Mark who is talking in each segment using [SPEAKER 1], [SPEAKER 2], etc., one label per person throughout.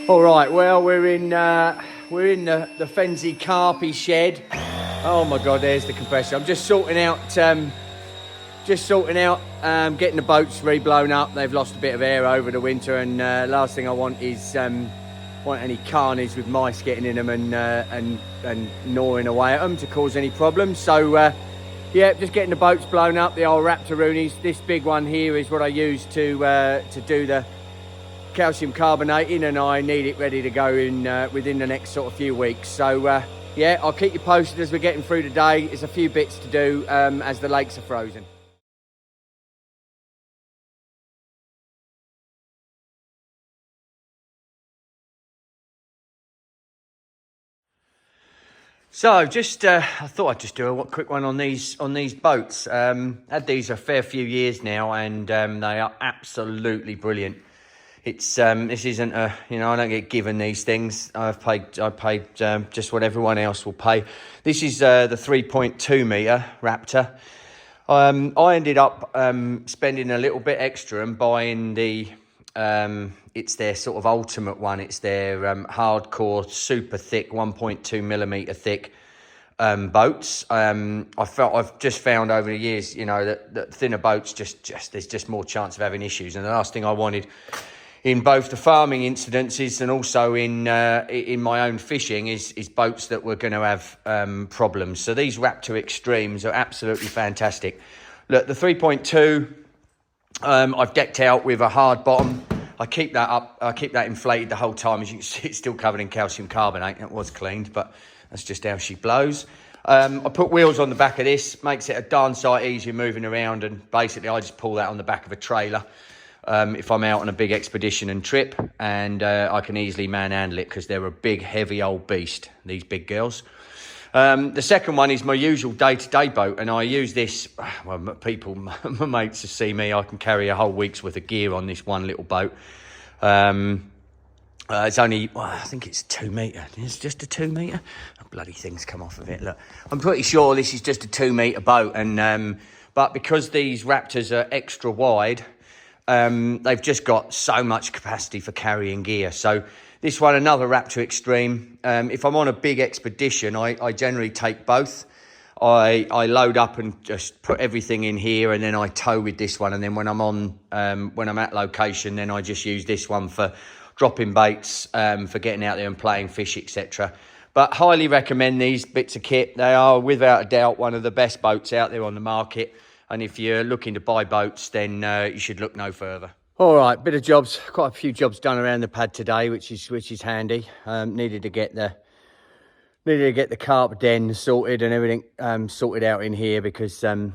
[SPEAKER 1] All right, well, we're in the Fensy Carpy shed. Oh my God, there's the compressor. I'm just sorting out, getting the boats re-blown up. They've lost a bit of air over the winter, and last thing I want is want any carnage with mice getting in them and gnawing away at them to cause any problems. So yeah, just getting the boats blown up, the old Raptor Roonies. This big one here is what I use to do the calcium carbonating, and I need it ready to go in within the next sort of few weeks. So yeah, I'll keep you posted as we're getting through the day. There's a few bits to do as the lakes are frozen. So just I thought I'd just do a quick one on these boats. Had these a fair few years now, and they are absolutely brilliant. It's this isn't a, I don't get given these things. I paid just what everyone else will pay. This is the 3.2 meter Raptor. I ended up spending a little bit extra and buying the it's their sort of ultimate one. It's their hardcore, super thick, 1.2 millimeter thick boats. I've just found over the years, that thinner boats there's just more chance of having issues. And the last thing I wanted in both the farming incidences and also in my own fishing is boats that were going to have problems. So these Raptor Extremes are absolutely fantastic. Look, the 3.2, I've decked out with a hard bottom. I keep that up. I keep that inflated the whole time. As you can see, it's still covered in calcium carbonate. It was cleaned, but that's just how she blows. I put wheels on the back of this. Makes it a darn sight easier moving around, and basically I just pull that on the back of a trailer if I'm out on a big expedition and trip, and I can easily manhandle it because they're a big, heavy old beast, these big girls. The second one is my usual day-to-day boat, and I use this, well, my mates to see me, I can carry a whole week's worth of gear on this one little boat. It's only, I think it's 2 metre. It's just a 2 metre. Oh, bloody things come off of it. Look, I'm pretty sure this is just a 2 metre boat, and but because these Raptors are extra wide, they've just got so much capacity for carrying gear. So this one, another Raptor Extreme. If I'm on a big expedition, I generally take both. I load up and just put everything in here, and then I tow with this one. And then when I'm at location, then I just use this one for dropping baits, for getting out there and playing fish, etc. But highly recommend these bits of kit. They are without a doubt one of the best boats out there on the market. And if you're looking to buy boats, then you should look no further. All right, bit of jobs, quite a few jobs done around the pad today, which is handy. Needed to get the carp den sorted and everything sorted out in here because I've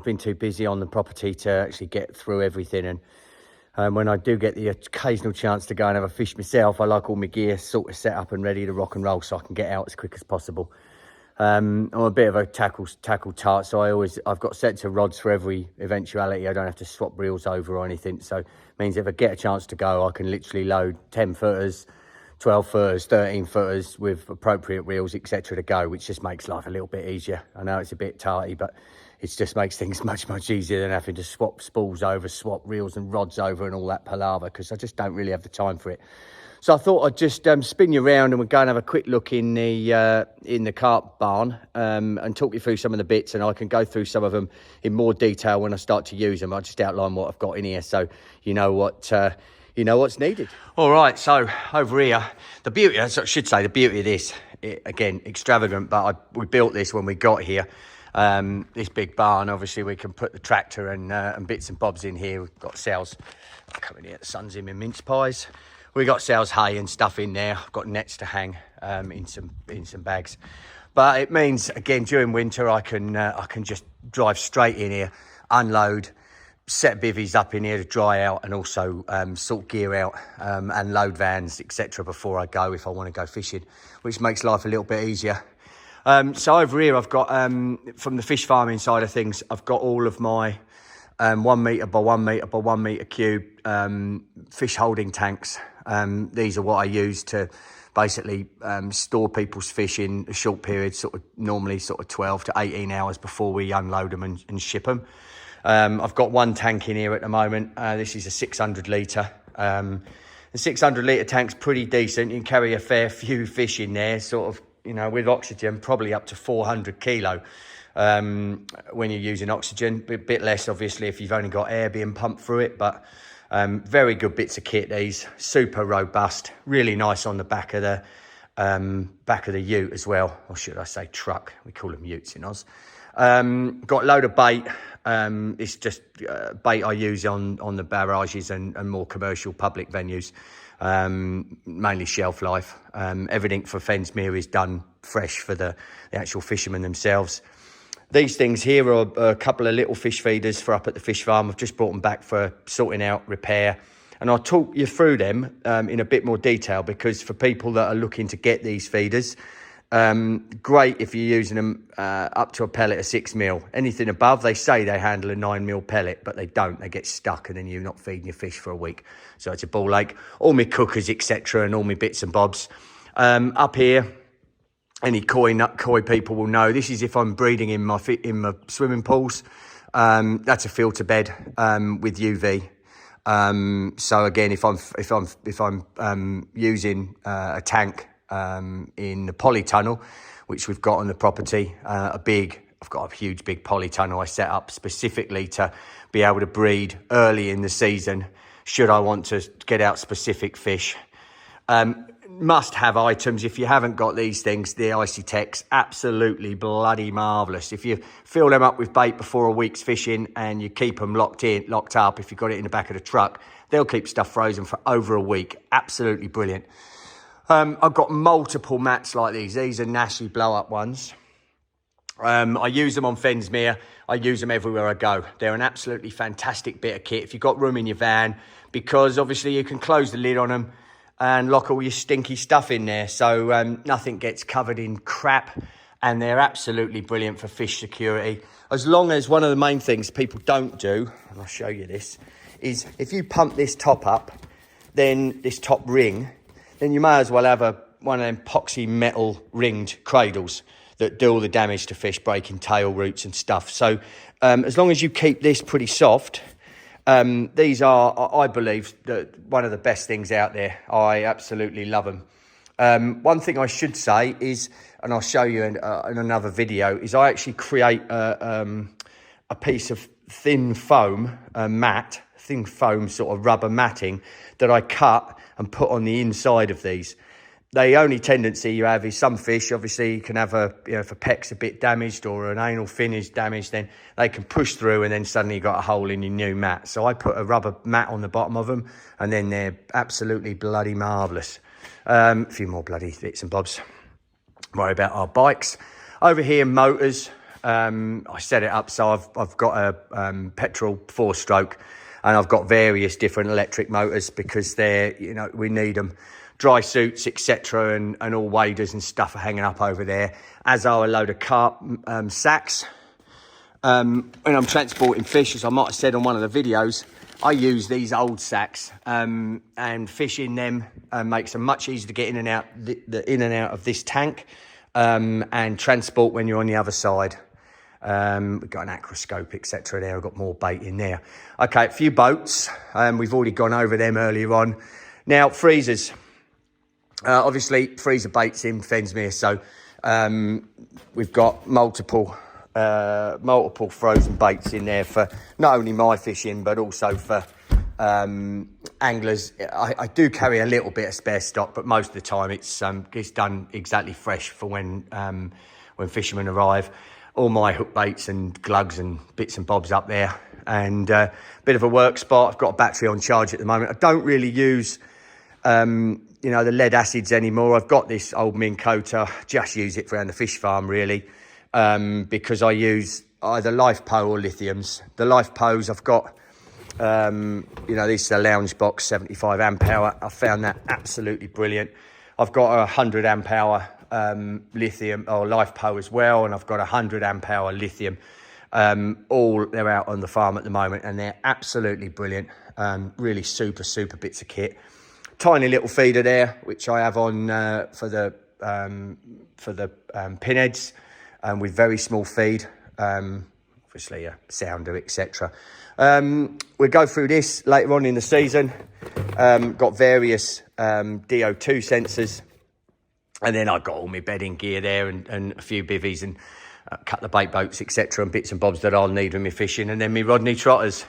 [SPEAKER 1] been too busy on the property to actually get through everything. And when I do get the occasional chance to go and have a fish myself, I like all my gear sort of set up and ready to rock and roll so I can get out as quick as possible. I'm a bit of a tackle tart, so I've got sets of rods for every eventuality. I don't have to swap reels over or anything, so it means if I get a chance to go, I can literally load 10 footers, 12 footers, 13 footers with appropriate reels, etc. to go, which just makes life a little bit easier. I know it's a bit tarty, but it just makes things much easier than having to swap spools over, swap reels and rods over and all that palaver, because I just don't really have the time for it. So I thought I'd just spin you around and we'll go and have a quick look in the Carp Barn and talk you through some of the bits, and I can go through some of them in more detail when I start to use them. I'll just outline what I've got in here so you know what's needed. All right, so over here, the beauty of this, again, extravagant, but we built this when we got here. This big barn, obviously we can put the tractor and bits and bobs in here. We've got sales coming here, the sun's in my mince pies. We got sales hay and stuff in there. I've got nets to hang in some bags, but it means again during winter I can just drive straight in here, unload, set bivvies up in here to dry out, and also sort gear out and load vans, etc. before I go if I want to go fishing, which makes life a little bit easier. So over here I've got from the fish farming side of things, I've got all of my 1 metre by 1 metre by 1 metre cube fish holding tanks. These are what I use to basically store people's fish in a short period, normally 12 to 18 hours before we unload them and ship them. I've got one tank in here at the moment. This is a 600 litre. The 600 litre tank's pretty decent. You can carry a fair few fish in there, sort of, you know, with oxygen, probably up to 400 kilo when you're using oxygen. A bit less, obviously, if you've only got air being pumped through it, but very good bits of kit, these. Super robust, really nice on the back of the ute as well, or should I say truck? We call them utes in Oz. Got a load of bait. It's just bait I use on the barrages and more commercial public venues, mainly shelf life. Everything for Fensmere is done fresh for the actual fishermen themselves. These things here are a couple of little fish feeders for up at the fish farm. I've just brought them back for sorting out, repair. And I'll talk you through them in a bit more detail, because for people that are looking to get these feeders, great if you're using them up to a pellet of 6mm. Anything above, they say they handle a 9mm pellet, but they don't. They get stuck and then you're not feeding your fish for a week. So it's a ball ache. All my cookers, etc., and all my bits and bobs. Up here, any koi people will know, this is if I'm breeding in my swimming pools. That's a filter bed with UV. So again, if I'm using a tank in the polytunnel, which we've got on the property, I've got a huge big polytunnel I set up specifically to be able to breed early in the season should I want to get out specific fish. Must have items. If you haven't got these things, the Icy Techs, absolutely bloody marvellous. If you fill them up with bait before a week's fishing and you keep them locked up, if you've got it in the back of the truck, they'll keep stuff frozen for over a week. Absolutely brilliant. I've got multiple mats like these. These are Nashi blow-up ones. I use them on Fensmere. I use them everywhere I go. They're an absolutely fantastic bit of kit if you've got room in your van, because obviously you can close the lid on them and lock all your stinky stuff in there, so nothing gets covered in crap, and they're absolutely brilliant for fish security. As long as, one of the main things people don't do, and I'll show you this, is if you pump this top up, then this top ring, then you may as well have one of them epoxy metal ringed cradles that do all the damage to fish, breaking tail roots and stuff. So as long as you keep this pretty soft, these are, I believe, one of the best things out there. I absolutely love them. One thing I should say is, and I'll show you in another video, is I actually create a piece of thin foam, thin foam sort of rubber matting that I cut and put on the inside of these. The only tendency you have is some fish, obviously, you can have if a peck's a bit damaged or an anal fin is damaged, then they can push through and then suddenly you've got a hole in your new mat. So I put a rubber mat on the bottom of them, and then they're absolutely bloody marvellous. A few more bloody bits and bobs. Worry about our bikes. Over here, motors. I set it up so I've got a petrol 4-stroke, and I've got various different electric motors because they're, we need them. Dry suits, etc., and all waders and stuff are hanging up over there, as are a load of carp sacks. When I'm transporting fish, as I might have said on one of the videos, I use these old sacks, and fish in them makes them much easier to get in and out in and out of this tank, and transport when you're on the other side. We've got an aquascope, etc. there. I've got more bait in there. Okay, a few boats. We've already gone over them earlier on. Now, freezers. Obviously, freezer baits in Fensmere, so we've got multiple frozen baits in there for not only my fishing, but also for anglers. I do carry a little bit of spare stock, but most of the time it's done exactly fresh for when fishermen arrive. All my hook baits and glugs and bits and bobs up there, and a bit of a work spot. I've got a battery on charge at the moment. I don't really use the lead acids anymore. I've got this old Minn Kota, just use it for around the fish farm really, because I use either LifePo or lithiums. The LifePos I've got, this is a lounge box, 75 amp hour. I found that absolutely brilliant. I've got a 100 amp hour lithium or LifePo as well, and I've got a 100 amp hour lithium. They're out on the farm at the moment, and they're absolutely brilliant. Really super bits of kit. Tiny little feeder there, which I have on for the pinheads, with very small feed, obviously a sounder, etc. We'll go through this later on in the season. got various DO2 sensors. And then I got all my bedding gear there and a few bivvies and cut the bait boats, etc. and bits and bobs that I'll need when me fishing. And then me Rodney trotters.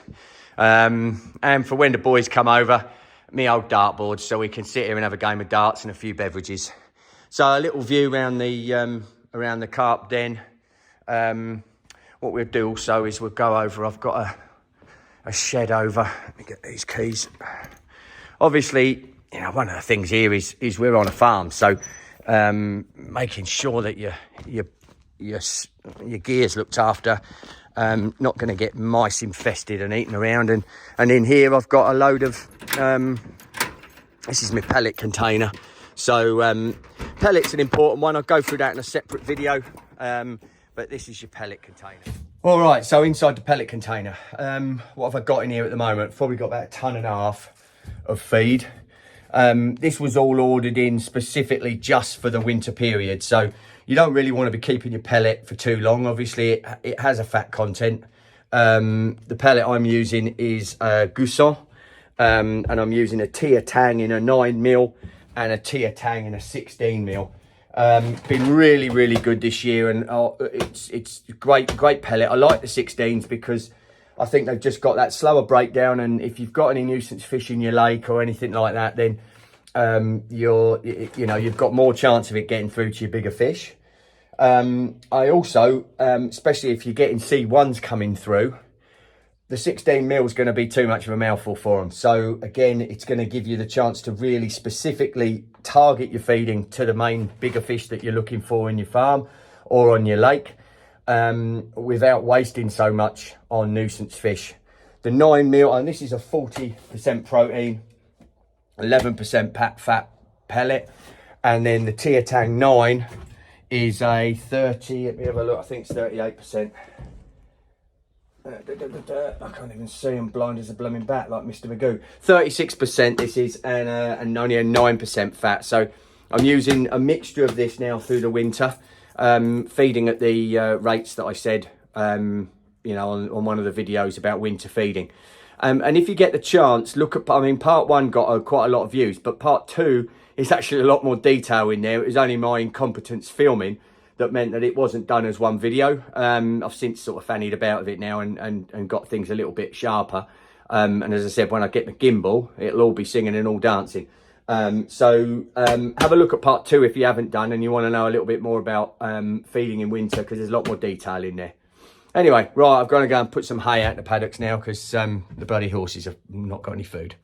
[SPEAKER 1] And for when the boys come over, me old dartboard, so we can sit here and have a game of darts and a few beverages. So a little view around the carp den. What we'll do also is we'll go over. I've got a shed over. Let me get these keys. Obviously, you know, one of the things here is we're on a farm, so making sure that your gear's looked after. Not going to get mice infested and eating around. And in here I've got a load of this is my pellet container. So pellets an important one. I'll go through that in a separate video. But this is your pellet container. All right, so inside the pellet container, what have I got in here at the moment? Probably got about 1.5 tons of feed. This was all ordered in specifically just for the winter period. So you don't really want to be keeping your pellet for too long. Obviously, it has a fat content. The pellet I'm using is Gouessant, and I'm using a Tia Tang in a 9mm and a Tia Tang in a 16mm. Been really, really good this year, and it's great pellet. I like the 16s because I think they've just got that slower breakdown, and if you've got any nuisance fish in your lake or anything like that, then you've got more chance of it getting through to your bigger fish. I also, especially if you're getting C1s coming through, the 16mm is going to be too much of a mouthful for them. So again, it's going to give you the chance to really specifically target your feeding to the main bigger fish that you're looking for in your farm or on your lake, without wasting so much on nuisance fish. The 9mm, and this is a 40% protein, 11% fat pellet, and then the Tia Tang 9 is a 30, let me have a look, I think it's 38%. I can't even see, I'm blind as a blooming bat like Mr. Magoo. 36% this is, and only a 9% fat. So I'm using a mixture of this now through the winter, feeding at the rates that I said, on one of the videos about winter feeding. And if you get the chance, look at, part 1 got quite a lot of views, but part 2 is actually a lot more detail in there. It was only my incompetence filming that meant that it wasn't done as one video. I've since sort of fannied about with it now and got things a little bit sharper. And as I said, when I get the gimbal, it'll all be singing and all dancing. So have a look at part 2 if you haven't done and you want to know a little bit more about feeding in winter, because there's a lot more detail in there. Anyway, right, I've got to go and put some hay out in the paddocks now because the bloody horses have not got any food.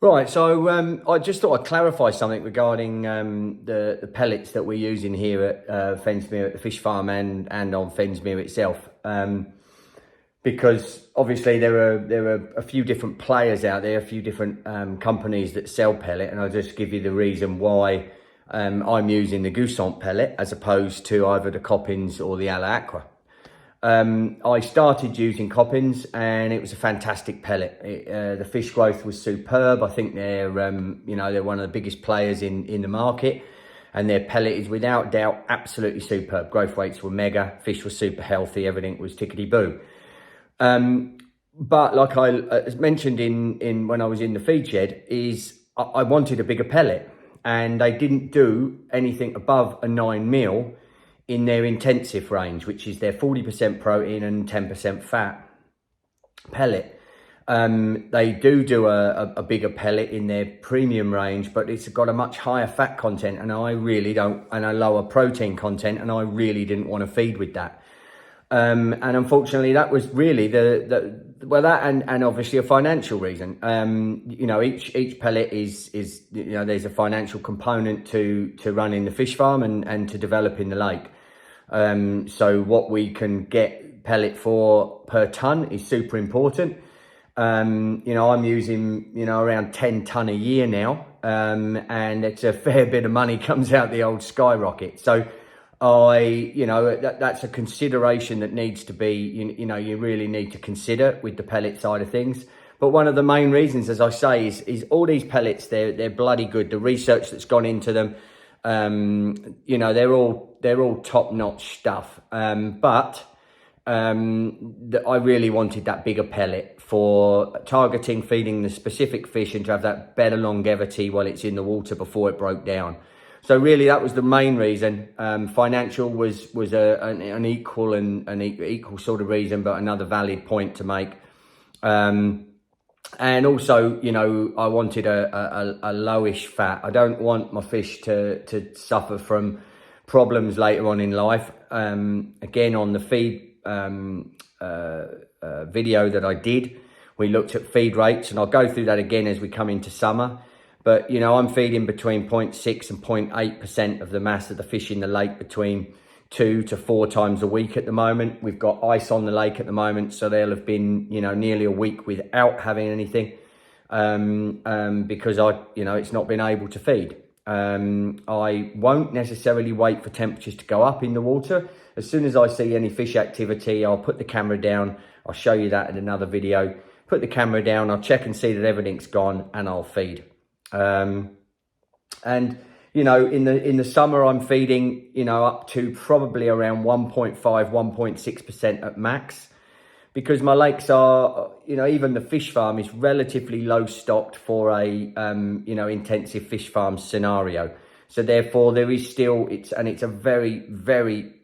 [SPEAKER 1] Right, so I just thought I'd clarify something regarding the pellets that we're using here at Fensmere, at the fish farm and on Fensmere itself. Because obviously there are a few different players out there, a few different companies that sell pellet, and I'll just give you the reason why I'm using the Gouessant pellet as opposed to either the Coppins or the Alla Aqua. I started using Coppins and it was a fantastic pellet. The fish growth was superb. I think they're one of the biggest players in the market, and their pellet is without doubt absolutely superb. Growth rates were mega, fish were super healthy, everything was tickety-boo. But like I mentioned in when I was in the feed shed, is I wanted a bigger pellet, and they didn't do anything above a 9mm in their intensive range, which is their 40% protein and 10% fat pellet. They do a bigger pellet in their premium range, but it's got a much higher fat content, and I really don't, and a lower protein content, and I really didn't want to feed with that. And unfortunately, that was really and obviously a financial reason. Each pellet is there's a financial component to running the fish farm and to developing the lake. So what we can get pellet for per ton is super important. I'm using around 10 ton a year now, and it's a fair bit of money comes out the old skyrocket. So that's a consideration that needs to be, you really need to consider with the pellet side of things. But one of the main reasons, as I say, is all these pellets, they're bloody good. The research that's gone into them, they're all top-notch stuff. But I really wanted that bigger pellet for targeting, feeding the specific fish and to have that better longevity while it's in the water before it broke down. So really that was the main reason. Financial was an equal sort of reason, but another valid point to make. And also, you know, I wanted a lowish fat. I don't want my fish to suffer from problems later on in life. Again, on the feed video that I did, we looked at feed rates, and I'll go through that again as we come into summer. But, you know, I'm feeding between 0.6 and 0.8% of the mass of the fish in the lake between 2 to 4 times a week at the moment. We've got ice on the lake at the moment, so they'll have been, you know, nearly a week without having anything because it's not been able to feed. I won't necessarily wait for temperatures to go up in the water. As soon as I see any fish activity, I'll put the camera down. I'll show you that in another video. Put the camera down, I'll check and see that everything's gone, and I'll feed. And you know, in the summer, I'm feeding, you know, up to probably around 1.5, 1.6% at max, because my lakes are, you know, even the fish farm is relatively low stocked for a, you know, intensive fish farm scenario. So therefore there is still, it's a very, very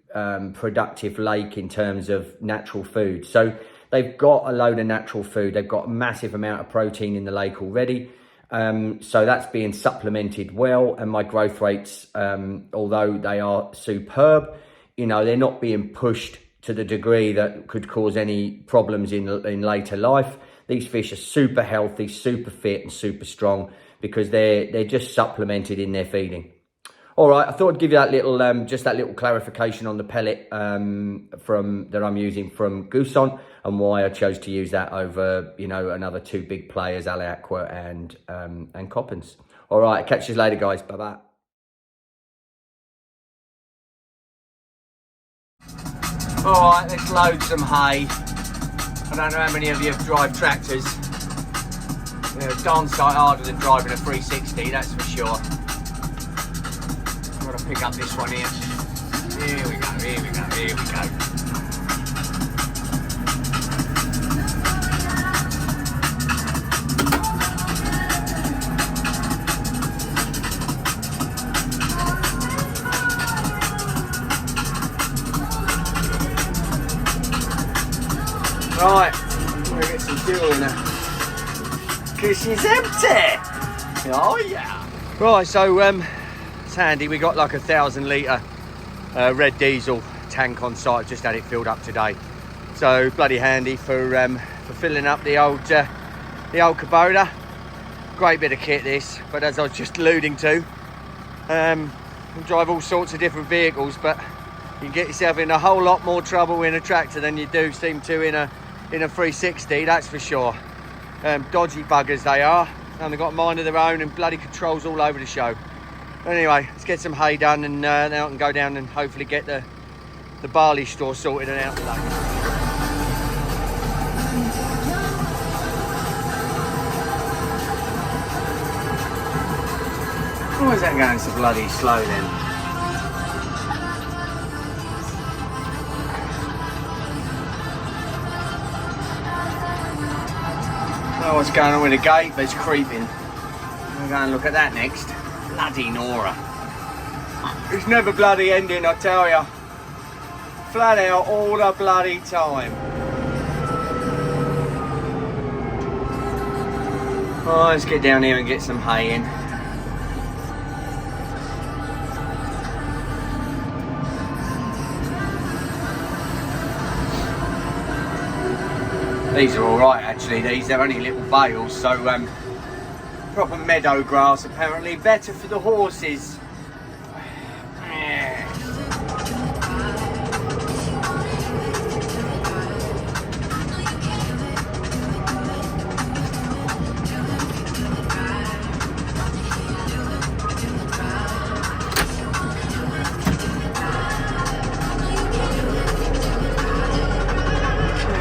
[SPEAKER 1] productive lake in terms of natural food. So they've got a load of natural food. They've got a massive amount of protein in the lake already. So that's being supplemented well, and my growth rates, although they are superb, you know, they're not being pushed to the degree that could cause any problems in later life. These fish are super healthy, super fit and super strong because they're just supplemented in their feeding. All right, I thought I'd give you that little, just that little clarification on the pellet that I'm using from Gouessant, and why I chose to use that over, you know, another 2 big players, Ale Aqua and Coppens. All right, catch you later, guys. Bye-bye. All right, let's load some hay. I don't know how many of you drive tractors. You know, darn sight harder than driving a 360, that's for sure. I've got to pick up this one here. Here we go, here we go, here we go. Right, I'm gonna get some fuel in her, because she's empty. Oh yeah. Right, so it's handy. We got like 1,000 litre red diesel tank on site. Just had it filled up today, so bloody handy for filling up the old Kubota. Great bit of kit this, but as I was just alluding to, you drive all sorts of different vehicles, but you can get yourself in a whole lot more trouble in a tractor than you do seem to in a 360, that's for sure. Dodgy buggers they are, and they've got a mind of their own and bloody controls all over the show. Anyway, let's get some hay done, and then I can go down and hopefully get the barley store sorted and out today. Why is that going so bloody slow then? Oh, what's going on with the gate? But it's creeping. We'll go and look at that next. Bloody Nora. It's never bloody ending, I tell ya. Flat out all the bloody time. Oh, let's get down here and get some hay in. These are all right, actually. They're only little bales, so proper meadow grass apparently, better for the horses.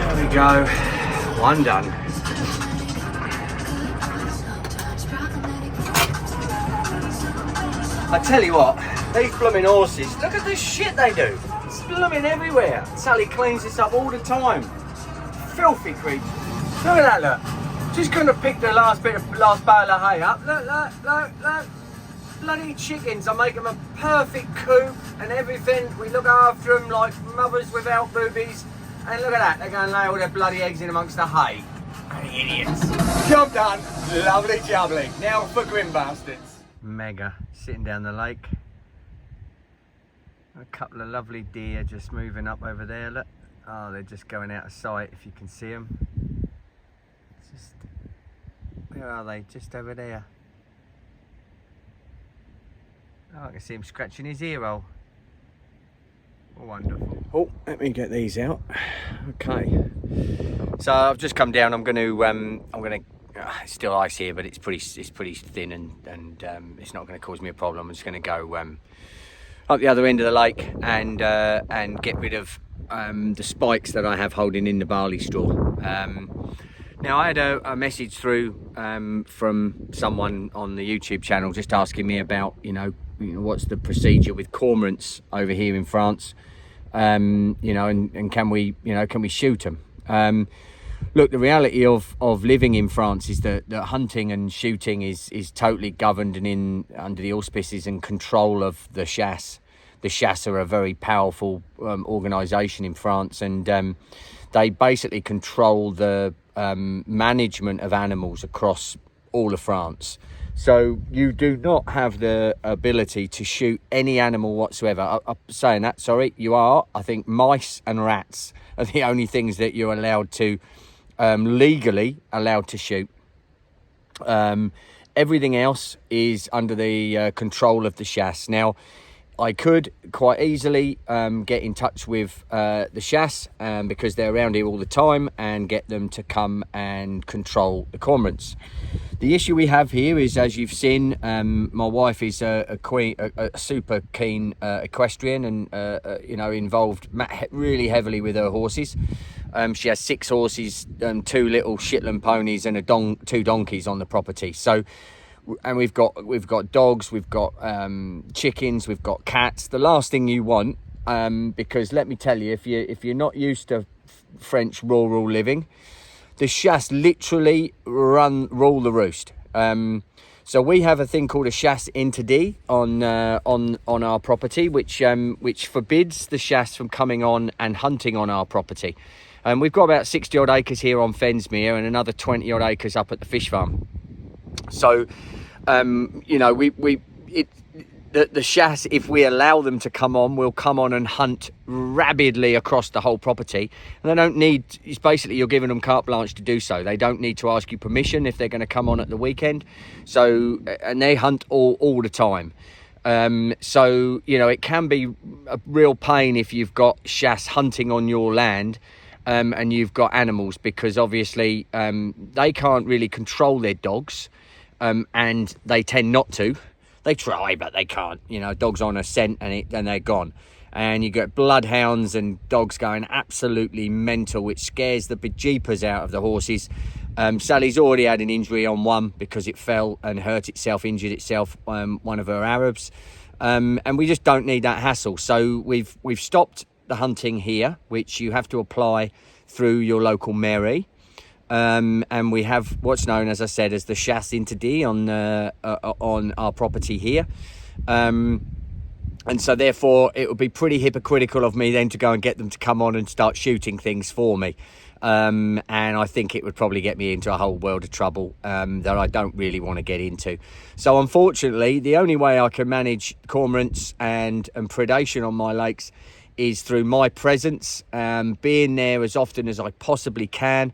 [SPEAKER 1] There we go. One done. I tell you what, these blooming horses, look at the shit they do. It's blooming everywhere. Sally cleans this up all the time. Filthy creatures. Look at that, look. Just gonna pick the last bale of hay up. Look. Bloody chickens. I make them a perfect coop and everything. We look after them like mothers without boobies. And look at that, they're going to lay all their bloody eggs in amongst the hay. Bloody idiots. Job done. Lovely jubbly. Now for grim bastards. Mega. Sitting down the lake. A couple of lovely deer just moving up over there, look. Oh, they're just going out of sight if you can see them. Just, where are they? Just over there. Oh, I can see him scratching his ear hole. Wonderful. Oh, let me get these out. Okay. So I've just come down. I'm going to. It's still ice here, but it's pretty thin, and it's not going to cause me a problem. I'm just going to go up the other end of the lake and get rid of the spikes that I have holding in the barley straw. Now I had a message through from someone on the YouTube channel just asking me about what's the procedure with cormorants over here in France, and can we shoot them? Look, the reality of living in France is that hunting and shooting is totally governed and under the auspices and control of the Chasse. The Chasse are a very powerful organisation in France, and they basically control the management of animals across all of France. So you do not have the ability to shoot any animal whatsoever. I'm saying that, sorry, you are. I think mice and rats are the only things that you're allowed to, legally allowed to shoot. Everything else is under the control of the Chasse. Now, I could quite easily get in touch with the Chasse because they're around here all the time and get them to come and control the cormorants. The issue we have here is, as you've seen, my wife is a super keen equestrian and involved really heavily with her horses. She has 6 horses, 2 little Shetland ponies, and 2 donkeys on the property. So. And we've got dogs, we've got chickens, we've got cats. The last thing you want, because let me tell you, if you're not used to French rural living, the Chasse literally rule the roost. So we have a thing called a chasse interdit on our property, which forbids the Chasse from coming on and hunting on our property. We've got about 60 odd acres here on Fensmere and another 20 odd acres up at the fish farm. So, the Chasse, if we allow them to come on, will come on and hunt rabidly across the whole property. And they don't need, it's basically you're giving them carte blanche to do so. They don't need to ask you permission if they're going to come on at the weekend. So, and they hunt all the time. So, it can be a real pain if you've got Chasse hunting on your land. And you've got animals, because obviously they can't really control their dogs. And they tend not to. They try, but they can't. Dogs on a scent and they're gone. And you get bloodhounds and dogs going absolutely mental, which scares the bejeepers out of the horses. Sally's already had an injury on one because it fell and injured itself, one of her Arabs. And we just don't need that hassle. So we've stopped the hunting here, which you have to apply through your local mairie. And we have what's known, as I said, as the chasse interdit on our property here. And so therefore it would be pretty hypocritical of me then to go and get them to come on and start shooting things for me. And I think it would probably get me into a whole world of trouble that I don't really want to get into. So unfortunately, the only way I can manage cormorants and predation on my lakes is through my presence, being there as often as I possibly can.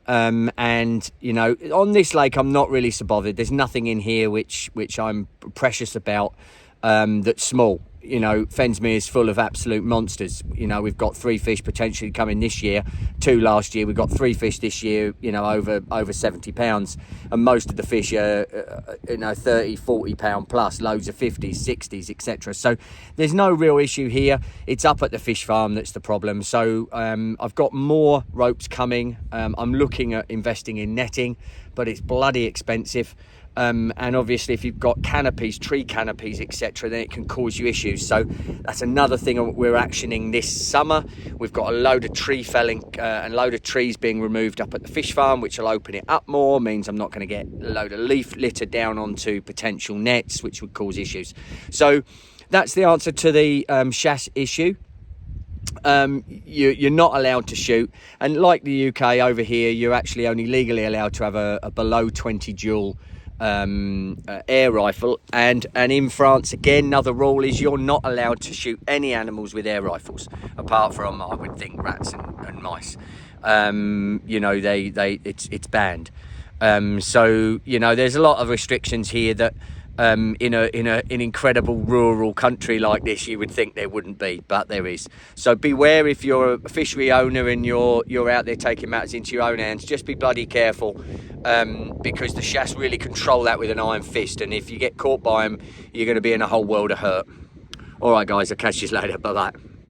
[SPEAKER 1] And on this lake I'm not really so bothered. There's nothing in here which I'm precious about that's small. Fensmere is full of absolute monsters. We've got 3 fish potentially coming this year, 2 last year. We've got 3 fish this year, over 70 pounds. And most of the fish are, 30, 40 pound plus, loads of 50s, 60s, etc. So there's no real issue here. It's up at the fish farm that's the problem. So I've got more ropes coming. I'm looking at investing in netting, but it's bloody expensive. And obviously if you've got canopies, tree canopies, etc., then it can cause you issues. So that's another thing we're actioning this summer. We've got a load of tree felling and load of trees being removed up at the fish farm, which will open it up more, means I'm not going to get a load of leaf litter down onto potential nets, which would cause issues. So that's the answer to the chasse issue. You're not allowed to shoot, and like the UK, over here you're actually only legally allowed to have a below 20 dual air rifle, and in France again, another rule is you're not allowed to shoot any animals with air rifles apart from, I would think, rats and mice. You know, it's banned. So you know, there's a lot of restrictions here that in an incredible rural country like this you would think there wouldn't be, but there is. So beware if you're a fishery owner and you're out there taking matters into your own hands. Just be bloody careful, because the chasse really control that with an iron fist, and if you get caught by them, you're going to be in a whole world of hurt. All right guys, I'll catch you later. Bye bye.